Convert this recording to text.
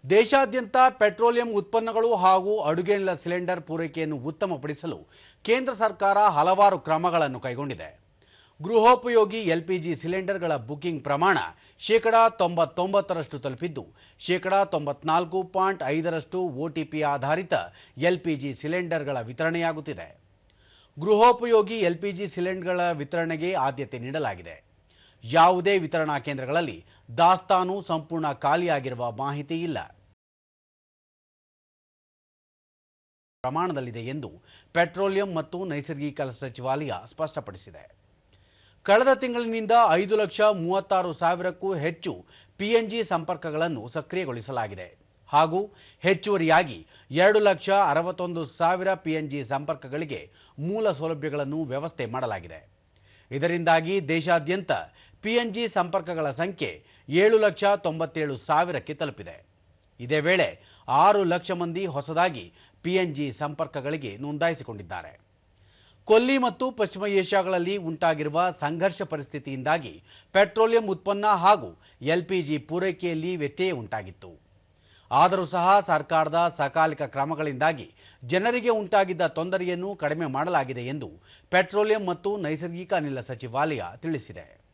ದೇಶಾದ್ಯಂತ ಪೆಟ್ರೋಲಿಯಂ ಉತ್ಪನ್ನಗಳು ಹಾಗೂ ಅಡುಗೆ ಅನಿಲ ಸಿಲಿಂಡರ್ ಪೂರೈಕೆಯನ್ನು ಉತ್ತಮಪಡಿಸಲು ಕೇಂದ್ರ ಸರ್ಕಾರ ಹಲವಾರು ಕ್ರಮಗಳನ್ನು ಕೈಗೊಂಡಿದೆ. ಗೃಹೋಪಯೋಗಿ ಎಲ್‌ಪಿಜಿ ಸಿಲಿಂಡರ್ಗಳ ಬುಕಿಂಗ್ ಪ್ರಮಾಣ 99% ತಲುಪಿದ್ದು, 94.5% OTP ಆಧಾರಿತ ಎಲ್‌ಪಿಜಿ ಸಿಲಿಂಡರ್ಗಳ ವಿತರಣೆಯಾಗುತ್ತಿದೆ. ಗೃಹೋಪಯೋಗಿ ಎಲ್‌ಪಿಜಿ ಸಿಲಿಂಡರ್ಗಳ ವಿತರಣೆಗೆ ಆದ್ಯತೆ ನೀಡಲಾಗಿದೆ. ಯಾವುದೇ ವಿತರಣಾ ಕೇಂದ್ರಗಳಲ್ಲಿ ದಾಸ್ತಾನು ಸಂಪೂರ್ಣ ಖಾಲಿಯಾಗಿರುವ ಮಾಹಿತಿ ಇಲ್ಲ. ಪ್ರಮಾಣದಲ್ಲಿದೆ ಎಂದು ಪೆಟ್ರೋಲಿಯಂ ಮತ್ತು ನೈಸರ್ಗಿಕ ಸಚಿವಾಲಯ ಸ್ಪಷ್ಟಪಡಿಸಿದೆ. ಕಳೆದ ತಿಂಗಳಿನಿಂದ 5,36,000ಕ್ಕೂ ಹೆಚ್ಚು PNG ಸಂಪರ್ಕಗಳನ್ನು ಸಕ್ರಿಯಗೊಳಿಸಲಾಗಿದೆ ಹಾಗೂ ಹೆಚ್ಚುವರಿಯಾಗಿ 2,61,000 PNG ಸಂಪರ್ಕಗಳಿಗೆ ಮೂಲ ಸೌಲಭ್ಯಗಳನ್ನು ವ್ಯವಸ್ಥೆ ಮಾಡಲಾಗಿದೆ. ಇದರಿಂದಾಗಿ ದೇಶಾದ್ಯಂತ PNG ಸಂಪರ್ಕಗಳ ಸಂಖ್ಯೆ 7,97,000ಕ್ಕೆ ತಲುಪಿದೆ. ಇದೇ ವೇಳೆ 6 ಲಕ್ಷ ಮಂದಿ ಹೊಸದಾಗಿ PNG ಸಂಪರ್ಕಗಳಿಗೆ ನೋಂದಾಯಿಸಿಕೊಂಡಿದ್ದಾರೆ. ಕೊಲ್ಲಿ ಮತ್ತು ಪಶ್ಚಿಮ ಏಷ್ಯಾಗಳಲ್ಲಿ ಉಂಟಾಗಿರುವ ಸಂಘರ್ಷ ಪರಿಸ್ಥಿತಿಯಿಂದಾಗಿ ಪೆಟ್ರೋಲಿಯಂ ಉತ್ಪನ್ನ ಹಾಗೂ LPG ಪೂರೈಕೆಯಲ್ಲಿ ವ್ಯತ್ಯಯ ಉಂಟಾಗಿತ್ತು. ಆದರೂ ಸಹ ಸರ್ಕಾರದ ಸಕಾಲಿಕ ಕ್ರಮಗಳಿಂದಾಗಿ ಜನರಿಗೆ ಉಂಟಾಗಿದ್ದ ತೊಂದರೆಯನ್ನು ಕಡಿಮೆ ಮಾಡಲಾಗಿದೆ ಎಂದು ಪೆಟ್ರೋಲಿಯಂ ಮತ್ತು ನೈಸರ್ಗಿಕ ಅನಿಲ ಸಚಿವಾಲಯ ತಿಳಿಸಿದೆ.